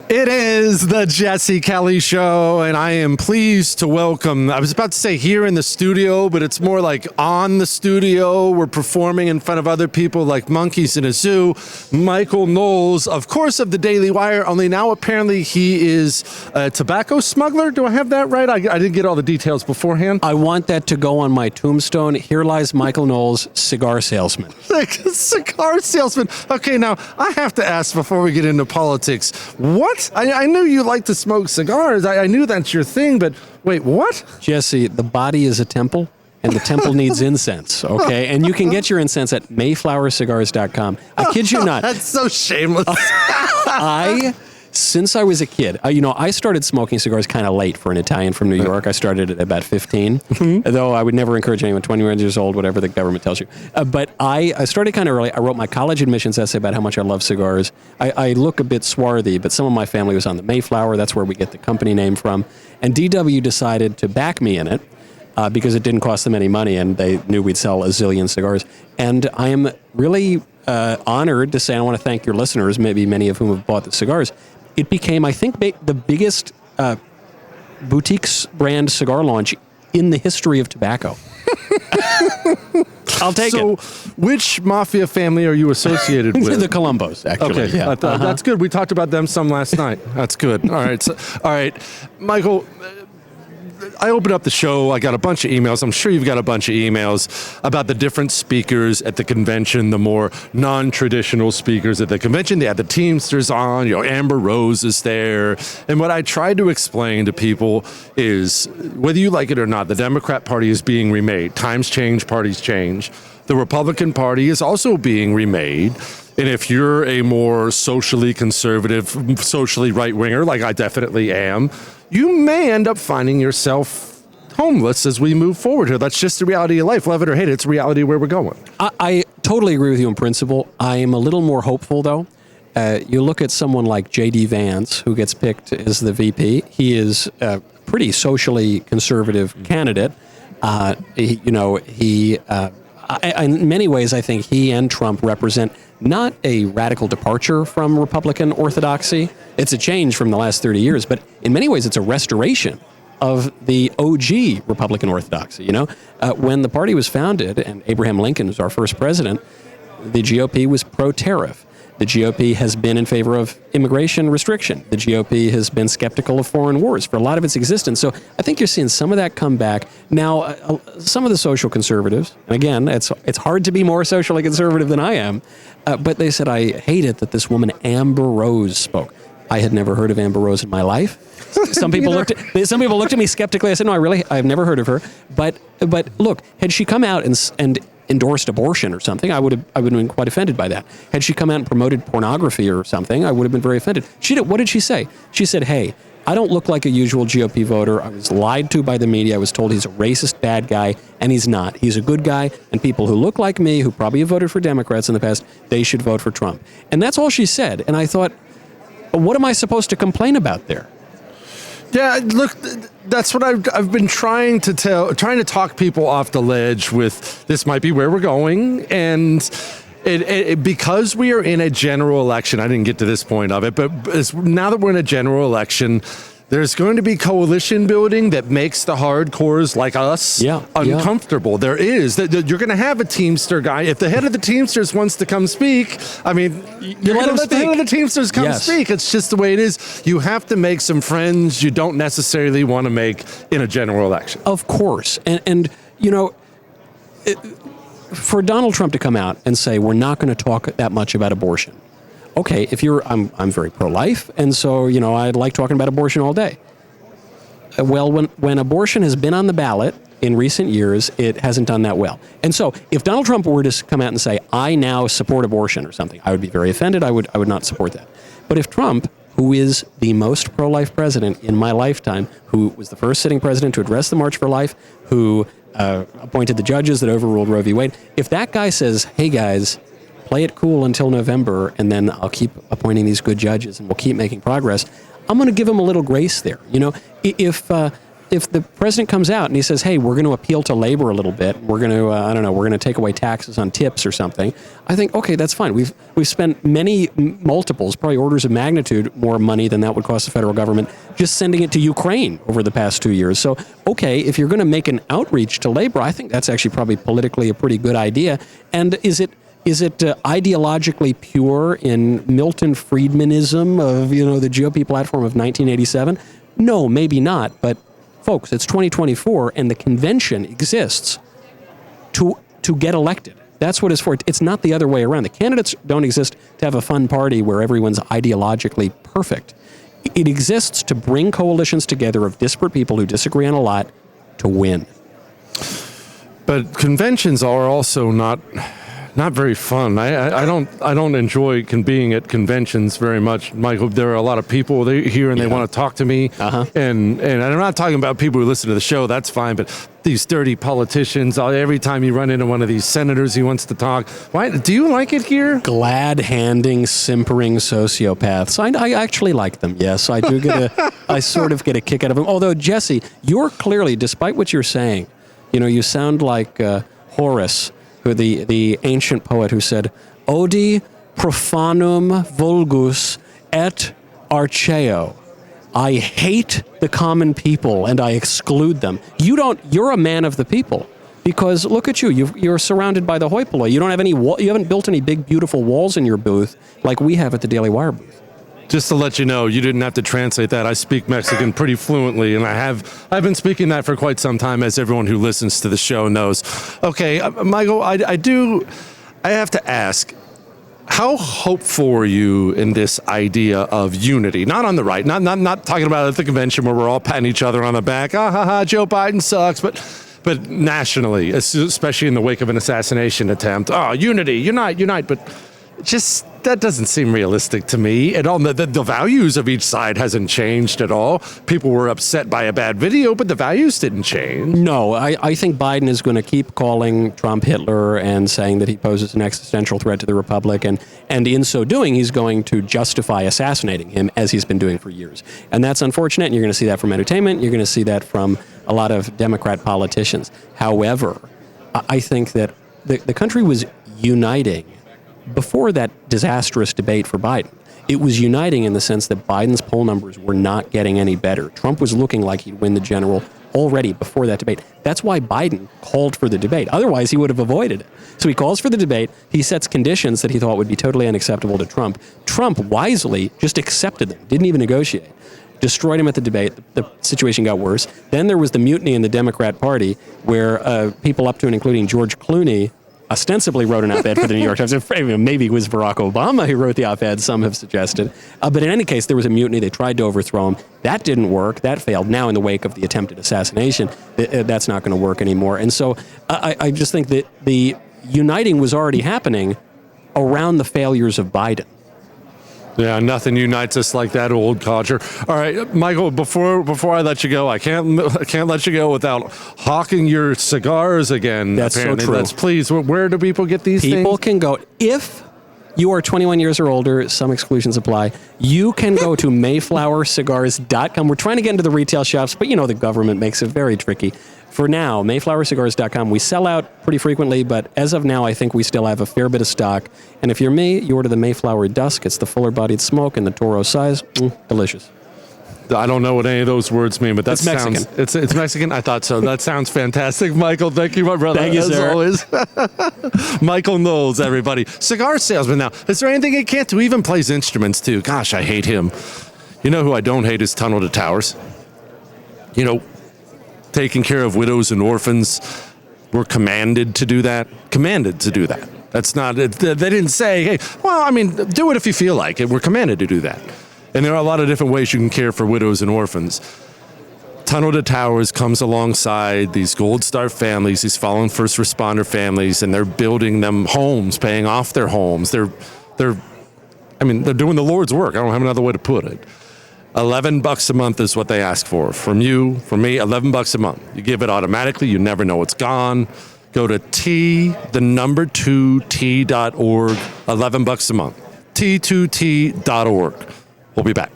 It is the Jesse Kelly Show, and I am pleased to welcome, I was about to say here in the studio, but it's more like on the studio. We're performing in front of other people like monkeys in a zoo. Michael Knowles, of course, of the Daily Wire, only now apparently he is a tobacco smuggler. Do I have that right? I didn't get all the details beforehand. I want that to go on my tombstone. Here lies Michael Knowles, cigar salesman. Cigar salesman. Okay, now I have to ask before we get into politics, what? I knew you like to smoke cigars. I knew that's your thing, but wait, what? Jesse, the body is a temple, and the temple needs incense, okay? And you can get your incense at mayflowercigars.com. I kid you not. That's so shameless. Since I was a kid, I started smoking cigars kind of late for an Italian from New York. I started at about 15, though I would never encourage anyone 21 years old, whatever the government tells you. But I started kind of early. I wrote my college admissions essay about how much I love cigars. I look a bit swarthy, but some of my family was on the Mayflower. That's where we get the company name from. And DW decided to back me in it because it didn't cost them any money, and they knew we'd sell a zillion cigars. And I am really honored to say, I want to thank your listeners, maybe many of whom have bought the cigars. It became, I think, the biggest boutique brand cigar launch in the history of tobacco. I'll take it. So, which mafia family are you associated with? The Colombos, actually. Okay, yeah. That's good. We talked about them some last night. That's good. All right, Michael. I opened up the show. I got a bunch of emails. I'm sure you've got a bunch of emails about the different speakers at the convention, the more non-traditional speakers at the convention. They had the Teamsters on, Amber Rose is there. And what I tried to explain to people is, whether you like it or not, the Democrat Party is being remade. Times change, parties change. The Republican Party is also being remade. And if you're a more socially conservative, socially right-winger, like I definitely am, you may end up finding yourself homeless as we move forward here. That's just the reality of life. Love it or hate it, it's the reality of where we're going. I totally agree with you in principle. I am a little more hopeful, though. You look at someone like J.D. Vance, who gets picked as the VP. He is a pretty socially conservative candidate. In many ways, I think he and Trump represent not a radical departure from Republican orthodoxy. It's a change from the last 30 years, but in many ways, it's a restoration of the OG Republican orthodoxy. When the party was founded, and Abraham Lincoln was our first president, the GOP was pro-tariff. The GOP has been in favor of immigration restriction. The GOP has been skeptical of foreign wars for a lot of its existence. So I think you're seeing some of that come back. Now, some of the social conservatives, and again, it's hard to be more socially conservative than I am, but they said, I hate it that this woman Amber Rose spoke. I had never heard of Amber Rose in my life. Some people looked at me skeptically. I said, no, I've never heard of her. But look, had she come out and endorsed abortion or something, I would have been quite offended by that. Had she come out and promoted pornography or something, I would have been very offended. What did she say? She said, hey, I don't look like a usual GOP voter. I was lied to by the media. I was told he's a racist bad guy, and he's not. He's a good guy, and people who look like me, who probably have voted for Democrats in the past, they should vote for Trump. And that's all she said. And I thought, what am I supposed to complain about there? Yeah, look, that's what I've been trying to talk people off the ledge with. This might be where we're going, and because we are in a general election, I didn't get to this point of it, but now that we're in a general election, there's going to be coalition building that makes the hardcores like us uncomfortable. Yeah. There is. You're going to have a Teamster guy. If the head of the Teamsters wants to come speak, I mean, you're going to let the head of the Teamsters come speak. It's just the way it is. You have to make some friends you don't necessarily want to make in a general election. Of course. And for Donald Trump to come out and say, we're not going to talk that much about abortion. Okay, I'm very pro-life, and so, I like talking about abortion all day. Well, when abortion has been on the ballot in recent years, it hasn't done that well. And so, if Donald Trump were to come out and say, I now support abortion or something, I would be very offended. I would not support that. But if Trump, who is the most pro-life president in my lifetime, who was the first sitting president to address the March for Life, who appointed the judges that overruled Roe v. Wade, if that guy says, hey guys, play it cool until November, and then I'll keep appointing these good judges, and we'll keep making progress, I'm going to give him a little grace there. If if the president comes out and he says, hey, we're going to appeal to labor a little bit, we're going to, we're going to take away taxes on tips or something, I think, okay, that's fine. We've spent many multiples, probably orders of magnitude more money than that would cost the federal government just sending it to Ukraine over the past 2 years. So, okay, if you're going to make an outreach to labor, I think that's actually probably politically a pretty good idea. And is it ideologically pure in Milton Friedmanism of, the GOP platform of 1987? No, maybe not, but folks, it's 2024, and the convention exists to get elected. That's what it's for. It's not the other way around. The candidates don't exist to have a fun party where everyone's ideologically perfect. It exists to bring coalitions together of disparate people who disagree on a lot to win. But conventions are also not very fun. I don't enjoy being at conventions very much, Michael. There are a lot of people here and they want to talk to me. And I'm not talking about people who listen to the show. That's fine. But these dirty politicians, every time you run into one of these senators, he wants to talk. Why? Do you like it here? Glad-handing, simpering sociopaths. I actually like them. Yes, I do I sort of get a kick out of them. Although, Jesse, you're clearly, despite what you're saying, you sound like Horace, who the ancient poet who said, "Odi profanum vulgus et archeo." I hate the common people and I exclude them. You're a man of the people, because look at you. You're surrounded by the hoi polloi. You don't have you haven't built any big beautiful walls in your booth like we have at the Daily Wire booth. Just to let you know, you didn't have to translate that. I speak Mexican pretty fluently, and I've been speaking that for quite some time, as everyone who listens to the show knows. Okay, Michael, I have to ask, how hopeful are you in this idea of unity? Not on the right, not talking about at the convention where we're all patting each other on the back. Joe Biden sucks, but nationally, especially in the wake of an assassination attempt. Unity, unite, but just that doesn't seem realistic to me at all. The values of each side hasn't changed at all. People were upset by a bad video, but the values didn't change. No, I think Biden is going to keep calling Trump Hitler and saying that he poses an existential threat to the republic, and in so doing, he's going to justify assassinating him, as he's been doing for years. And that's unfortunate, and you're going to see that from entertainment. You're going to see that from a lot of Democrat politicians. However, I think that the country was uniting before that disastrous debate for Biden. It was uniting in the sense that Biden's poll numbers were not getting any better. Trump was looking like he'd win the general already before that debate. That's why Biden called for the debate. Otherwise, he would have avoided it. So he calls for the debate. He sets conditions that he thought would be totally unacceptable to Trump. Trump wisely just accepted them, didn't even negotiate. Destroyed him at the debate. The situation got worse. Then there was the mutiny in the Democrat Party where people up to and including George Clooney ostensibly wrote an op-ed for the New York Times. Maybe it was Barack Obama who wrote the op-ed, some have suggested. But in any case, there was a mutiny. They tried to overthrow him. That didn't work. That failed. Now, in the wake of the attempted assassination, that's not going to work anymore. And so I just think that the uniting was already happening around the failures of Biden. Yeah, nothing unites us like that old codger. All right, Michael, before I let you go, I can't let you go without hawking your cigars again. That's apparently. so true. Please, where do people get these things? People can go, if you are 21 years or older, some exclusions apply, you can go to mayflowercigars.com. We're trying to get into the retail shops, but the government makes it very tricky. For now, mayflowercigars.com. We sell out pretty frequently, but as of now, I think we still have a fair bit of stock. And if you're me, you order the Mayflower Dusk. It's the fuller-bodied smoke and the Toro size. Delicious. I don't know what any of those words mean, but that Mexican. Sounds... It's Mexican? I thought so. That sounds fantastic. Michael, thank you, my brother. Thank you, as sir. Always. Michael Knowles, everybody. Cigar salesman now. Is there anything he can't do? He even plays instruments, too. Gosh, I hate him. You know who I don't hate is Tunnel to Towers. Taking care of widows and orphans. We're commanded to do that. Commanded to do that. That's not, they didn't say, hey, do it if you feel like it. We're commanded to do that. And there are a lot of different ways you can care for widows and orphans. Tunnel to Towers comes alongside these Gold Star families, these fallen first responder families, and they're building them homes, paying off their homes. They're doing the Lord's work. I don't have another way to put it. $11 a month is what they ask for. From you, from me, $11 a month. You give it automatically. You never know it's gone. Go to T2T.org, $11 a month. T2T.org. We'll be back.